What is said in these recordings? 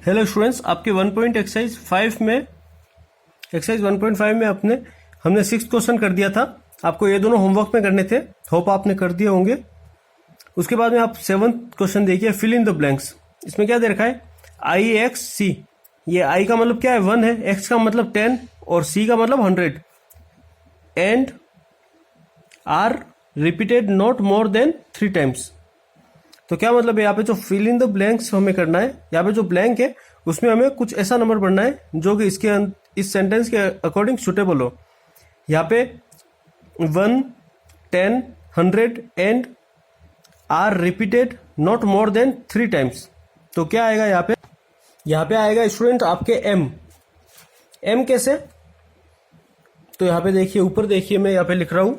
Hello students, आपके 1 exercise 5 में exercise 1.5 में हमने 6 क्वेश्चन कर दिया था। आपको ये दोनों होमवर्क में करने थे, होप आपने कर दिए होंगे। उसके बाद में आप 7th क्वेश्चन देखिए, फिल इन द ब्लैंक्स। इसमें क्या दे रखा है, आई एक्स सी। ये आई का मतलब क्या है, 1 है, एक्स का मतलब 10 और सी का मतलब 100 and are repeated not more than 3 times. तो क्या मतलब है, यहाँ पे जो फिल इन द ब्लैंक्स हमें करना है, यहाँ पे जो ब्लैंक है उसमें हमें कुछ ऐसा नंबर पढ़ना है जो कि इस सेंटेंस के अकॉर्डिंग सुटेबल हो। यहाँ पे 1, 10, 100 and are repeated not more than 3 times. तो क्या आएगा यहाँ पे आएगा स्टूडेंट आपके एम कैसे, तो यहाँ पे देखिए, ऊपर देखिए, मैं यहाँ पे लिख रहा हूं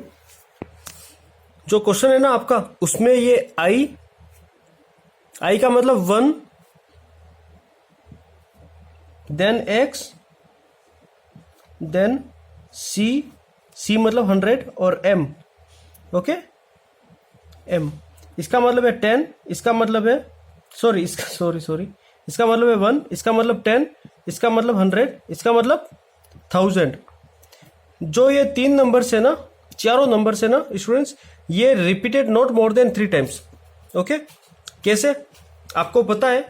जो क्वेश्चन है ना आपका, उसमें ये आई का मतलब 1, देन एक्स, देन सी मतलब 100 और एम। ओके, एम इसका मतलब है 10, इसका मतलब है सॉरी इसका मतलब है 1, इसका मतलब 10, इसका मतलब 100, इसका मतलब 1000। जो ये 3 नंबर से ना, चारों नंबर से ना स्टूडेंट्स, ये repeated not more than 3 times. Okay, कैसे, आपको पता है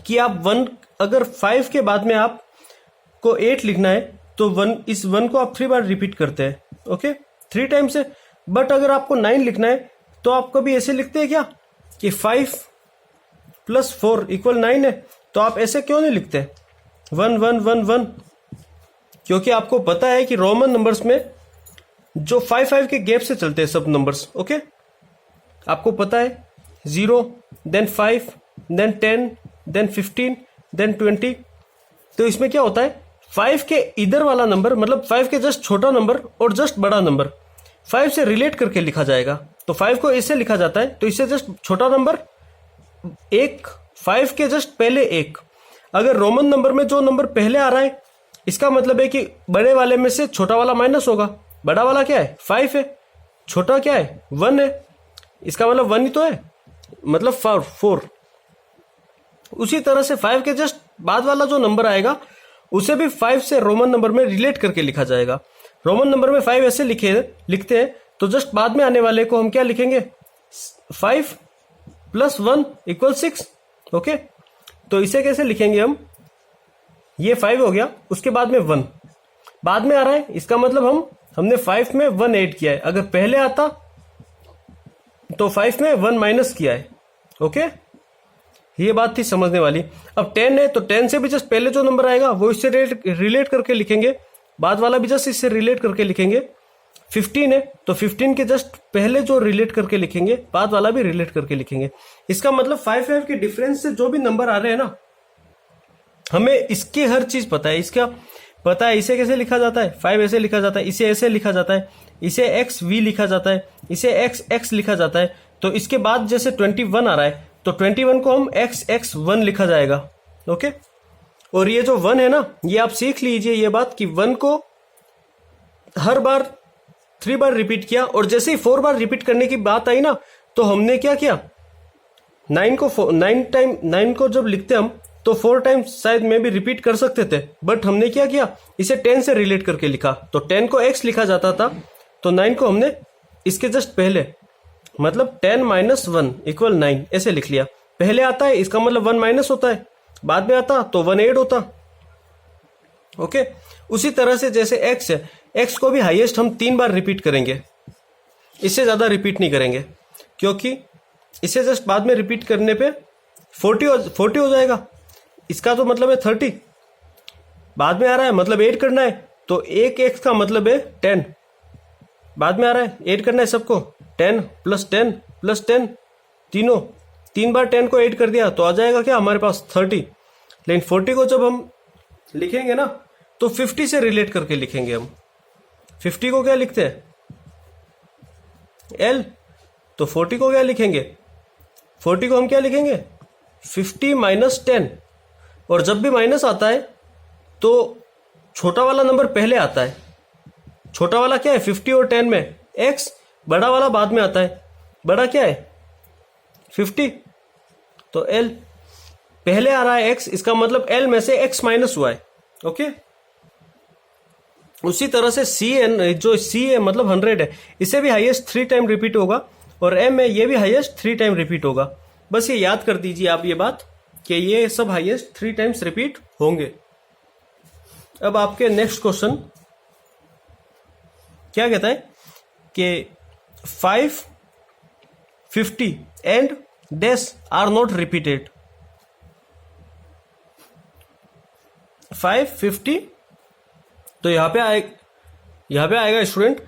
कि आप 1, अगर 5 के बाद में आपको 8 लिखना है तो इस 1 को आप 3 बार रिपीट करते हैं। ओके, 3 टाइम्स है। बट अगर आपको 9 लिखना है तो आप कभी ऐसे लिखते हैं क्या कि 5 + 4 = 9 है, तो आप ऐसे क्यों नहीं लिखते 1 1 1 1? क्योंकि आपको पता है कि रोमन नंबर्स में जो 5 5 के गैप से चलते हैं सब नंबर्स। ओके, आपको पता है 0, देन 5, देन 10, देन 15, देन 20। तो इसमें क्या होता है, 5 के इधर वाला नंबर, मतलब 5 के जस्ट छोटा नंबर और जस्ट बड़ा नंबर 5 से रिलेट करके लिखा जाएगा। तो 5 को ऐसे लिखा जाता है, तो इससे जस्ट छोटा नंबर 1, 5 के जस्ट पहले 1। अगर रोमन नंबर में जो नंबर पहले आ रहा है, इसका मतलब है कि बड़े वाले में से छोटा वाला माइनस होगा। बड़ा वाला क्या है, 5 है, छोटा क्या है, 1 है, इसका मतलब 1 ही तो है, मतलब 4। उसी तरह से 5 के जस्ट बाद वाला जो नंबर आएगा उसे भी 5 से रोमन नंबर में रिलेट करके लिखा जाएगा। रोमन नंबर में 5 ऐसे लिखते हैं, तो जस्ट बाद में आने वाले को हम क्या लिखेंगे, 5 + 1 = 6। ओके, तो इसे कैसे लिखेंगे हम, ये 5 हो गया, उसके बाद में 1 बाद में आ रहा है, इसका मतलब हमने 5 में 1 ऐड किया है। अगर पहले आता तो 5 में 1 माइनस किया है। ओके, ये बात थी समझने वाली। अब 10 है तो 10 से भी जस्ट पहले जो नंबर आएगा वो इससे रिलेट करके लिखेंगे, बाद वाला भी जस्ट इससे रिलेट करके लिखेंगे। 15 है तो 15 के जस्ट पहले जो रिलेट करके लिखेंगे, बाद वाला भी रिलेट करके लिखेंगे। इसका मतलब 5 5 के डिफरेंस से जो भी नंबर आ रहे हैं ना, हमें इसकी हर चीज पता है। इसका पता है इसे कैसे लिखा जाता है, 5 ऐसे लिखा जाता है, इसे ऐसे लिखा जाता है, इसे XV लिखा जाता है, इसे XX लिखा जाता है। तो इसके बाद जैसे 21 आ रहा है तो 21 को हम XX1 लिखा जाएगा। ओके, और ये जो 1 है ना, ये आप सीख लीजिए ये बात कि 1 को हर बार 3 बार रिपीट किया, और जैसे ही 4 बार रिपीट करने की बात आई ना, तो हमने क्या किया, 9 को जब लिखते हम तो 4 टाइम्स शायद में भी रिपीट कर सकते थे, बट हमने क्या किया, इसे 10 से रिलेट करके लिखा। तो 10 को X लिखा जाता था, तो 9 को हमने इसके जस्ट पहले, मतलब 10 - 1 = 9 ऐसे लिख लिया। पहले आता है इसका मतलब 1 माइनस होता है, बाद में आता तो 1 ऐड होता। ओके, उसी तरह से जैसे X है, X को भी हाईएस्ट हम 3 बार रिपीट करेंगे, इससे ज्यादा रिपीट नहीं करेंगे, क्योंकि इसे जस्ट बाद में रिपीट करने पे 40 हो जाएगा। इसका तो मतलब है 30, बाद में आ रहा है मतलब 8 करना है, तो एक X का मतलब है 10, बाद में आ रहा है 8 करना है सबको, 10 + 10 + 10, 3 बार 10 को 8 कर दिया तो आ जाएगा क्या हमारे पास 30। लेकिन 40 को जब हम लिखेंगे ना तो 50 से रिलेट करके लिखेंगे हम। 50 को क्या लिखते हैं, L, तो 40 को क्या लिखेंगे, 40 को हम क्या लिखेंगे, 50 - 10। और जब भी माइनस आता है तो छोटा वाला नंबर पहले आता है। छोटा वाला क्या है, 50 और 10 में X, बड़ा वाला बाद में आता है। बड़ा क्या है, 50, तो L। पहले आ रहा है x, इसका मतलब l में से x माइनस हुआ है। ओके, उसी तरह से cn, जो c है मतलब 100 है, इसे भी हाईएस्ट 3 टाइम रिपीट होगा, और m है ये भी हाईएस्ट 3 टाइम रिपीट होगा। बस ये याद कर दीजिए आप ये बात कि ये सब हाईएस्ट 3 टाइम्स रिपीट होंगे। अब आपके नेक्स्ट क्वेश्चन क्या कहता है कि 5, 50 and dash are not repeated. 5, 50, तो यहां पे आएगा student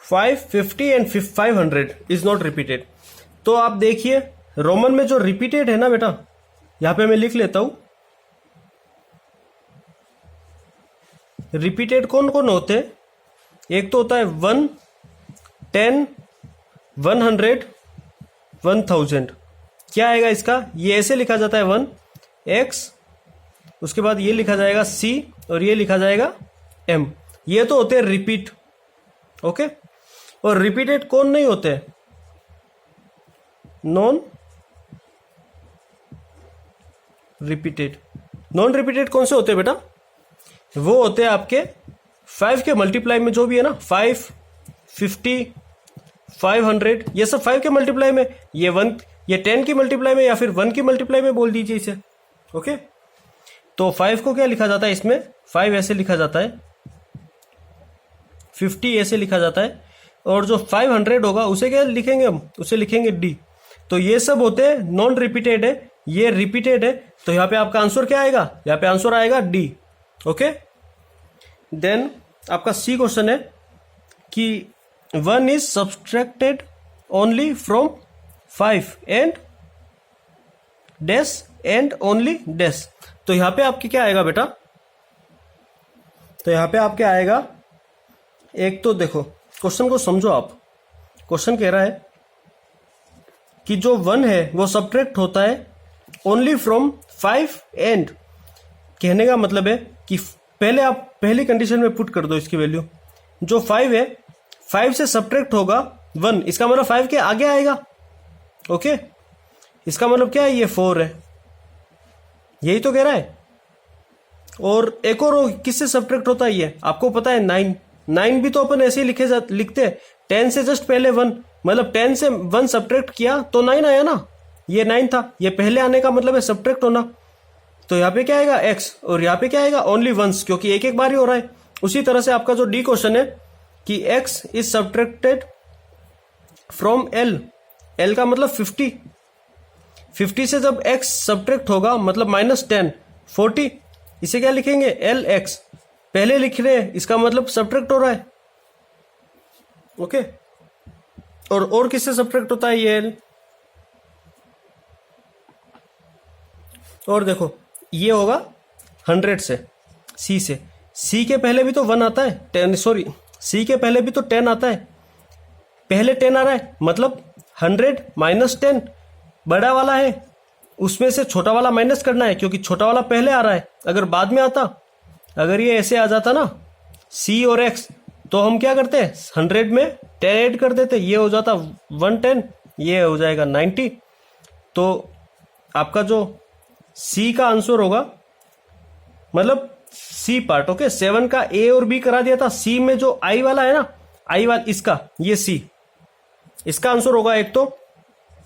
5, 50 and 500 is not repeated. तो आप देखिए रोमन में जो रिपीटेड है ना बेटा, यहां पे मैं लिख लेता हूं। रिपीटेड कौन कौन होते हैं? एक तो होता है 1, 10, 100, 1000। क्या आएगा इसका? ये ऐसे लिखा जाता है 1x, उसके बाद ये लिखा जाएगा c और ये लिखा जाएगा m। ये तो होते हैं रिपीट। ओके, और रिपीटेड कौन नहीं होते? Non repeated. नॉन रिपीटेड कौन से होते हैं बेटा? वो होते हैं आपके 5 के मल्टीप्लाई में जो भी है ना, 5, 50, 500, ये सब 5 के मल्टीप्लाई में, ये 10 की मल्टीप्लाई में या फिर 1 की मल्टीप्लाई में बोल दीजिए इसे। ओके, तो 5 को क्या लिखा जाता है इसमें? 5 ऐसे लिखा जाता है, 50 ऐसे लिखा जाता है, और जो 500 होगा उसे क्या लिखेंगे हम? उसे लिखेंगे d। तो ये सब होते हैं नॉन रिपीटेड है, ये रिपीटेड है, तो यहां पे आपका आंसर क्या आएगा? यहां पे आंसर आएगा d। ओके, देन आपका सी क्वेश्चन है कि 1 is subtracted only from 5 and dash and only dash. तो यहां पे आपके क्या आएगा बेटा? तो यहां पे आपके आएगा, एक तो देखो क्वेश्चन को समझो आप। क्वेश्चन कह रहा है कि जो 1 है वो सब्ट्रैक्ट होता है ओनली फ्रॉम 5 एंड। कहने का मतलब है कि पहले आप पहली कंडीशन में पुट कर दो इसकी वैल्यू। जो 5 है, 5 से सब्ट्रैक्ट होगा 1, इसका मतलब 5 के आगे आएगा। ओके, इसका मतलब क्या है? ये 4 है, यही तो कह रहा है। और एक और किससे सब्ट्रैक्ट होता है ये आपको पता है? 9 भी तो अपन ऐसे ही लिखते हैं, 10 से जस्ट पहले 1, मतलब 10 से 1 सब्ट्रैक्ट किया तो 9 आया ना, ये 9 था, ये पहले आने का मतलब है सब्ट्रैक्ट होना। तो यहाँ पे क्या आएगा? x, और यहाँ पे क्या आएगा? ओनली वंस, क्योंकि एक एक बार ही हो रहा है। उसी तरह से आपका जो डी क्वेश्चन है कि x is subtracted from l का मतलब 50 से जब x सब्ट्रैक्ट होगा मतलब -10, 40, इसे क्या लिखेंगे? lx। पहले लिख रहे हैं, इसका मतलब सब्ट्रैक्ट हो रहा है। ओके, और किससे सब्ट्रैक्ट होता है ये l? और देखो ये होगा 100 से, c के पहले भी तो 1 आता है, 10, सॉरी, c के पहले भी तो 10 आता है। पहले 10 आ रहा है मतलब 100 माइनस 10 बड़ा वाला है, उसमें से छोटा वाला माइनस करना है, क्योंकि छोटा वाला पहले आ रहा है। अगर बाद में आता, अगर ये ऐसे आ जाता ना c और x, तो हम क्या करते हैं? 100 में 10 ऐड कर देते, ये हो जाता 110, ये हो जाएगा 90। तो आपका जो सी का आंसर होगा, मतलब सी पार्ट। ओके, 7 का ए और बी करा दिया था, सी में जो आई वाला है ना, आई वाला इसका, ये सी, इसका आंसर होगा एक तो